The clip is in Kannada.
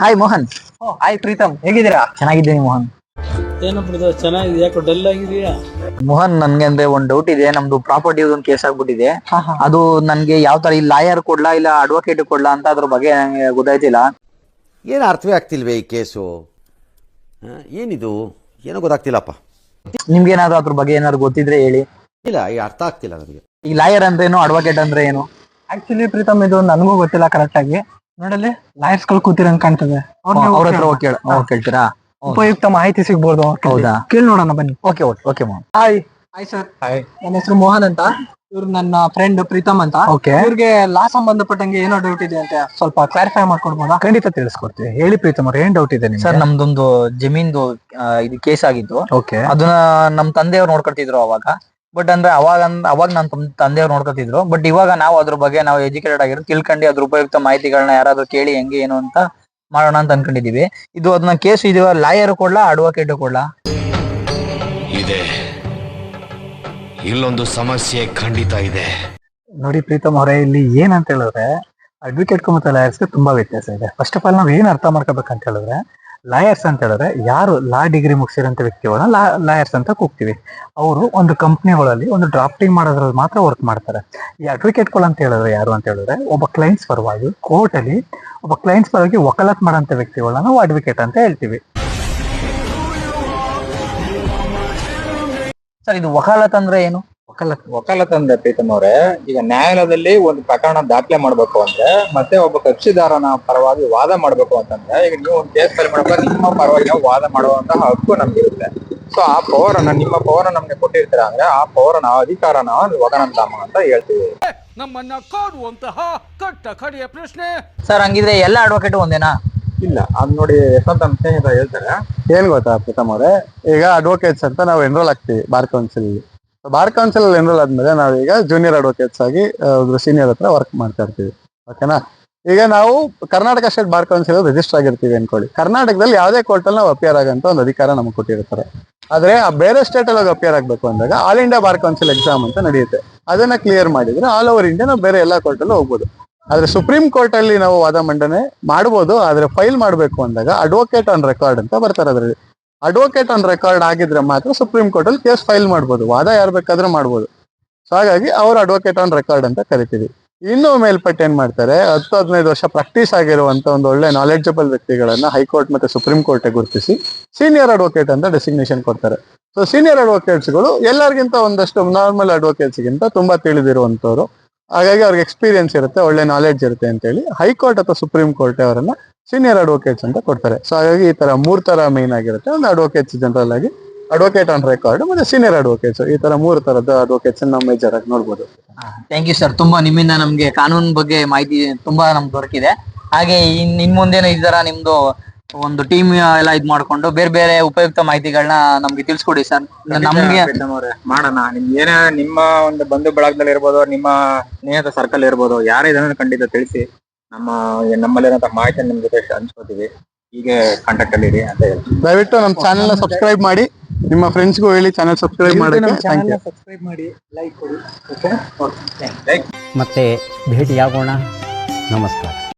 ಹಾಯ್ ಮೋಹನ್. ಹಾಯ್ ಪ್ರೀತಮ್, ಹೇಗಿದ್ದೀರಾ? ಚೆನ್ನಾಗಿದ್ದೀನಿ ಮೋಹನ್. ಏನಪ್ಪ ಚೆನ್ನಾಗಿದೆ, ಯಾಕೋ ಡಲ್ ಆಗಿದೆಯಾ? ಮೋಹನ್, ನನ್ಗೆ ಅಂದ್ರೆ ಒಂದ್ ಡೌಟ್ ಇದೆ. ನಮ್ದು ಪ್ರಾಪರ್ಟಿ ಒಂದು ಕೇಸ್ ಆಗ್ಬಿಟ್ಟಿದೆ. ಅದು ನನ್ಗೆ ಯಾವ ತರ ಈ ಲಾಯರ್ ಕೊಡ್ಲಾ ಇಲ್ಲ ಅಡ್ವೊಕೇಟ್ ಕೊಡ್ಲಾ ಅಂತ ಅದ್ರ ಬಗ್ಗೆ ನಂಗೆ ಗೊತ್ತಾಯ್ತಿಲ್ಲ. ಏನು ಅರ್ಥವೇ ಆಗ್ತಿಲ್ವೇ ಈ ಕೇಸು? ಏನಿದು ಏನೋ ಗೊತ್ತಾಗ್ತಿಲ್ಲಪ್ಪ. ನಿಮ್ಗೆ ಏನಾದ್ರು ಅದ್ರ ಬಗ್ಗೆ ಏನಾದ್ರು ಗೊತ್ತಿದ್ರೆ ಹೇಳಿ. ಇಲ್ಲ, ಈ ಅರ್ಥ ಆಗ್ತಿಲ್ಲ ನನಗೆ. ಈ ಲಾಯರ್ ಅಂದ್ರೆ ಏನು, ಅಡ್ವೊಕೇಟ್ ಅಂದ್ರೆ ಏನು? ಆಕ್ಚುಲಿ ಪ್ರೀತಮ್, ಇದು ನನಗೂ ಗೊತ್ತಿಲ್ಲ ಕರೆಕ್ಟ್ ಆಗಿ. ನೋಡಲ್ಲಿ ಲಾಯರ್ಸ್ ಗಳು ಕೂತಿರಂಗ್ ಕಾಣ್ತದೆ. ಅವ್ರ ಹತ್ರ ಕೇಳ್ತೀರಾ? ಉಪಯುಕ್ತ ಮಾಹಿತಿ ಸಿಗ್ಬೋದು. ಹೌದಾ? ಕೇಳಿ ನೋಡೋಣ ಬನ್ನಿ. ಓಕೆ ಮೋಹನ್. Hi sir. ನನ್ನ ಹೆಸರು ಮೋಹನ್ ಅಂತ. ಇವ್ರು ನನ್ನ ಫ್ರೆಂಡ್ ಪ್ರೀತಮ್ ಅಂತ. ಓಕೆ. ಇವ್ರಿಗೆ ಲಾ ಸಂಬಂಧಪಟ್ಟಂಗೆ ಏನೋ ಡೌಟ್ ಇದೆ ಅಂತ ಸ್ವಲ್ಪ ಕ್ಲಾರಿಫೈ ಮಾಡ್ಕೊಡ್ಬೋದಾ? ಖಂಡಿತ ತಿಳಿಸ್ಕೊಡ್ತೀವಿ. ಹೇಳಿ ಪ್ರೀತಮ್ ಅವ್ರ, ಏನ್ ಡೌಟ್ ಇದೆ ಸರ್? ನಮ್ದೊಂದು ಜಮೀನ್ದು ಇದು ಕೇಸ್ ಆಗಿತ್ತು. ಓಕೆ. ಅದನ್ನ ನಮ್ ತಂದೆಯವ್ರು ನೋಡ್ಕೊಳ್ತಿದ್ರು ಅವಾಗ. ಬಟ್ ಅಂದ್ರೆ ಅವಾಗ ನಮ್ ತಂದೆಯವ್ರು ನೋಡ್ಕೊತಿದ್ರು. ಬಟ್ ಇವಾಗ ನಾವು ಅದ್ರ ಬಗ್ಗೆ ನಾವು ಎಜುಕೇಟೆಡ್ ಆಗಿರೋ ತಿಳ್ಕೊಂಡು ಅದ್ರ ಉಪಯುಕ್ತ ಮಾಹಿತಿಗಳನ್ನ ಯಾರಾದ್ರೂ ಕೇಳಿ ಹೆಂಗೆ ಏನು ಅಂತ ಮಾಡೋಣ ಅಂತ ಅನ್ಕೊಂಡಿದೀವಿ. ಇದು ಅದನ್ನ ಕೇಸ್ ಇದು ಲಾಯರ್ ಕೊಡ್ಲಾ ಅಡ್ವೊಕೇಟ್ ಕೊಡ್ಲಾ? ಇದೆ, ಇಲ್ಲೊಂದು ಸಮಸ್ಯೆ ಖಂಡಿತ ಇದೆ. ನೋಡಿ ಪ್ರೀತಮ್ ಅವರೇ, ಇಲ್ಲಿ ಏನಂತ ಹೇಳಿದ್ರೆ ಅಡ್ವೊಕೇಟ್ ಮತ್ತು ಲಾಯರ್ಸ್ಗೆ ತುಂಬಾ ವ್ಯತ್ಯಾಸ ಇದೆ. ಫಸ್ಟ್ ಆಫ್ ಆಲ್ ನಾವು ಏನ್ ಅರ್ಥ ಮಾಡ್ಕೋಬೇಕಂತ ಹೇಳಿದ್ರೆ, ಲಾಯರ್ಸ್ ಅಂತ ಹೇಳಿದ್ರೆ ಯಾರು ಲಾ ಡಿಗ್ರಿ ಮುಗಿಸಿರೋಂಥ ವ್ಯಕ್ತಿಗಳನ್ನ ಲಾಯರ್ಸ್ ಅಂತ ಕೂಗ್ತೀವಿ. ಅವರು ಒಂದು ಕಂಪ್ನಿಗಳಲ್ಲಿ ಒಂದು ಡ್ರಾಫ್ಟಿಂಗ್ ಮಾಡೋದ್ರಲ್ಲಿ ಮಾತ್ರ ವರ್ಕ್ ಮಾಡ್ತಾರೆ. ಈ ಅಡ್ವೊಕೇಟ್ಗಳು ಅಂತ ಹೇಳಿದ್ರೆ ಯಾರು ಅಂತ ಹೇಳಿದ್ರೆ, ಒಬ್ಬ ಕ್ಲೈಂಟ್ಸ್ ಪರವಾಗಿ ಕೋರ್ಟ್ ಅಲ್ಲಿ ಒಬ್ಬ ಕ್ಲೈಂಟ್ಸ್ ಪರವಾಗಿ ವಕಾಲತ್ ಮಾಡೋಂಥ ವ್ಯಕ್ತಿಗಳನ್ನ ನಾವು ಅಡ್ವೊಕೇಟ್ ಅಂತ ಹೇಳ್ತೀವಿ. ಸರ್, ಇದು ವಕಾಲತ್ ಅಂದ್ರೆ ಏನು? ವಕಾಲತ್ ಅಂದ್ರೆ ಪ್ರೀತಮ್ ಅವರೇ, ಈಗ ನ್ಯಾಯಾಲಯದಲ್ಲಿ ಒಂದು ಪ್ರಕರಣ ದಾಖಲೆ ಮಾಡ್ಬೇಕು ಅಂದ್ರೆ, ಮತ್ತೆ ಒಬ್ಬ ಕಕ್ಷಿದಾರನ ಪರವಾಗಿ ವಾದ ಮಾಡ್ಬೇಕು ಅಂತಂದ್ರೆ, ಈಗ ನೀವು ಒಂದು ಕೇಸ್ ಫೈಲ್ ಮಾಡ್ಬೇಕು, ನಿಮ್ಮ ಪರವಾಗಿ ನಾವು ವಾದ ಮಾಡುವಂತಹ ಹಕ್ಕು ನಮ್ಗೆ ಇರುತ್ತೆ. ಸೊ ಆ ಪವರನ್ನ, ನಿಮ್ಮ ಪವರ್ ನಮ್ಗೆ ಕೊಟ್ಟಿರ್ತೀರ ಅಂದ್ರೆ, ಆ ಪವರ್ ಅಧಿಕಾರನ ವಕಲಂತಾಮ ಅಂತ ಹೇಳ್ತೀವಿ. ನಮ್ಮನ್ನ ಕಾಡುವಂತಹ ಕಟ್ಟ ಕಡೆಯ ಪ್ರಶ್ನೆ. ಸರ್, ಹಂಗಿದ್ರೆ ಎಲ್ಲ ಅಡ್ವೊಕೇಟ್ ಒಂದೇನಾ? ಇಲ್ಲ, ಅದ್ ನೋಡಿ ಯಶವಂತ ನಮ್ಮ ಸ್ನೇಹಿತ ಹೇಳ್ತಾರೆ. ಏನ್ ಗೊತ್ತಾ ಪ್ರೀತಮ್ ಅವರೇ, ಈಗ ಅಡ್ವೊಕೇಟ್ಸ್ ಅಂತ ನಾವು ಎನ್ರೋಲ್ ಆಗ್ತೀವಿ ಬಾರ್ ಕೌನ್ಸಿಲ್. ಬಾರ್ ಕೌನ್ಸಿಲ್ ಅಲ್ಲಿ ಎನ್ರೋಲ್ ಆದ್ಮೇಲೆ ನಾವೀಗ ಜೂನಿಯರ್ ಅಡ್ವೊಕೇಟ್ಸ್ ಆಗಿ ಸೀನಿಯರ್ ಹತ್ರ ವರ್ಕ್ ಮಾಡ್ತಾ ಇರ್ತೀವಿ. ಓಕೆನಾ? ಈಗ ನಾವು Karnataka state bar council register ಆಗಿರ್ತೀವಿ ಅನ್ಕೊಳ್ಳಿ. ಕರ್ನಾಟಕದಲ್ಲಿ ಯಾವುದೇ ಕೋರ್ಟ್ ಅಲ್ಲಿ ನಾವು ಅಪಿಯರ್ ಆಗಂತ ಒಂದು ಅಧಿಕಾರ ನಮ್ಗೆ ಕೊಟ್ಟಿರ್ತಾರೆ. ಆದ್ರೆ ಆ ಬೇರೆ ಸ್ಟೇಟ್ ಅಲ್ಲಿ ಅಪಿಯರ್ ಆಗ್ಬೇಕು ಅಂದಾಗ all India bar council exam ಅಂತ ನಡೆಯುತ್ತೆ. ಅದನ್ನ ಕ್ಲಿಯರ್ ಮಾಡಿದ್ರೆ ಆಲ್ ಓವರ್ ಇಂಡಿಯಾ ನಾವು ಬೇರೆ ಎಲ್ಲಾ ಕೋರ್ಟ್ ಅಲ್ಲೂ ಹೋಗ್ಬೋದು. ಆದ್ರೆ ಸುಪ್ರೀಂ ಕೋರ್ಟ್ ಅಲ್ಲಿ ನಾವು ವಾದ ಮಂಡನೆ ಮಾಡ್ಬೋದು. ಆದ್ರೆ ಫೈಲ್ ಮಾಡ್ಬೇಕು ಅಂದಾಗ ಅಡ್ವೊಕೇಟ್ ಆನ್ ರೆಕಾರ್ಡ್ ಅಂತ ಬರ್ತಾರೆ. ಅದ್ರಲ್ಲಿ ಅಡ್ವೊಕೇಟ್ ಆನ್ ರೆಕಾರ್ಡ್ ಆಗಿದ್ರೆ ಮಾತ್ರ ಸುಪ್ರೀಂ ಕೋರ್ಟ್ ಅಲ್ಲಿ ಕೇಸ್ ಫೈಲ್ ಮಾಡ್ಬೋದು, ವಾದ ಯಾರು ಬೇಕಾದ್ರೂ ಮಾಡ್ಬೋದು. ಸೊ ಹಾಗಾಗಿ ಅವ್ರು ಅಡ್ವೊಕೇಟ್ ಆನ್ ರೆಕಾರ್ಡ್ ಅಂತ ಕರಿತೀವಿ. ಇನ್ನು ಮೇಲ್ಪಟ್ಟು ಏನ್ ಮಾಡ್ತಾರೆ, 10-15 ವರ್ಷ ಪ್ರಾಕ್ಟೀಸ್ ಆಗಿರುವಂತ ಒಂದು ಒಳ್ಳೆ ನಾಲೆಡ್ಜಬಲ್ ವ್ಯಕ್ತಿಗಳನ್ನ ಹೈಕೋರ್ಟ್ ಮತ್ತೆ ಸುಪ್ರೀಂ ಕೋರ್ಟ್ ಗುರುತಿಸಿ ಸೀನಿಯರ್ ಅಡ್ವೊಕೇಟ್ ಅಂತ ಡೆಸಿಗ್ನೇಷನ್ ಕೊಡ್ತಾರೆ. ಸೊ ಸೀನಿಯರ್ ಅಡ್ವೊಕೇಟ್ಸ್ಗಳು ಎಲ್ಲರಿಗಿಂತ ಒಂದಷ್ಟು ನಾರ್ಮಲ್ ಅಡ್ವೊಕೇಟ್ಸ್ಗಿಂತ ತುಂಬಾ ತಿಳಿದಿರುವಂತವ್ರು. ಹಾಗಾಗಿ ಅವ್ರಿಗೆ ಎಕ್ಸ್ಪೀರಿಯನ್ಸ್ ಇರುತ್ತೆ, ಒಳ್ಳೆ ನಾಲೆಡ್ಜ್ ಇರುತ್ತೆ ಅಂತೇಳಿ ಹೈಕೋರ್ಟ್ ಅಥವಾ ಸುಪ್ರೀಂ ಕೋರ್ಟ್ ಅವರನ್ನ ಸೀನಿಯರ್ ಅಡ್ವೊಕೇಟ್ಸ್ ಅಂತ ಕೊಡ್ತಾರೆ. ಸೊ ಹಾಗಾಗಿ ಈ ತರ 3 ತರ ಮೇನ್ ಆಗಿರುತ್ತೆ. ಒಂದು ಅಡ್ವೊಕೇಟ್ಸ್ ಜನರಲ್ ಆಗಿ, ಅಡ್ವೊಕೇಟ್ ಆನ್ ರೆಕಾರ್ಡ್, ಮತ್ತೆ ಸೀನಿಯರ್ ಅಡ್ವೊಕೇಟ್ಸ್. ಈ ತರ 3 ತರದ ಅಡ್ವೊಕೇಟ್ಸ್ ನಾವು ಮೇಜರ್ ಆಗಿ ನೋಡ್ಬೋದು. Thank you sir. ತುಂಬಾ ನಿಮ್ಮಿಂದ ನಮ್ಗೆ ಕಾನೂನು ಬಗ್ಗೆ ಮಾಹಿತಿ ತುಂಬಾ ನಮ್ಗೆ ದೊರಕಿದೆ. ಹಾಗೆ ಇನ್ ಮುಂದೇನು ಈ ತರ ನಿಮ್ದು ಒಂದು ಟೀಮ್ ಎಲ್ಲ ಇದ್ ಮಾಡ್ಕೊಂಡು ಬೇರೆ ಬೇರೆ ಉಪಯುಕ್ತ ಮಾಹಿತಿಗಳನ್ನ ನಮ್ಗೆ ತಿಳಿಸ್ಕೊಡಿ ಸರ್. ನಮ್ಗೆ ಮಾಡೋಣ. ನಿಮ್ಗೆ ಏನೇ ನಿಮ್ಮ ಒಂದು ಬಂಧು ಬಳಗದಲ್ಲಿ ಇರ್ಬೋದು, ನಿಮ್ಮ ಸ್ನೇಹಿತ ಸರ್ಕಲ್ ಇರ್ಬೋದು, ಯಾರೇ ಇದನ್ನ ಖಂಡಿತ ತಿಳಿಸಿ ನಮ್ಮಲ್ಲಿರುವಂತಹ ಮಾಹಿತಿ ನಿಮ್ ಜೊತೆ ಹಂಚ್ಕೋತೀವಿ. ಹೀಗೆ ಕಾಂಟ್ಯಾಕ್ಟ್ ಅಲ್ಲಿ ಇರಿ ಅಂತ ಹೇಳ್ತೀವಿ. ದಯವಿಟ್ಟು ನಮ್ಮ ಚಾನೆಲ್ ನ ಸಬ್ಸ್ಕ್ರೈಬ್ ಮಾಡಿ, ನಿಮ್ಮ ಫ್ರೆಂಡ್ಸ್ಗೂ ಹೇಳಿ ಚಾನೆಲ್ ಸಬ್ಸ್ಕ್ರೈಬ್ ಮಾಡೋಕೆ. ಸಬ್ಸ್ಕ್ರೈಬ್ ಮಾಡಿ, ಲೈಕ್ ಕೊಡಿ. ಮತ್ತೆ ಭೇಟಿಯಾಗೋಣ. ನಮಸ್ಕಾರ.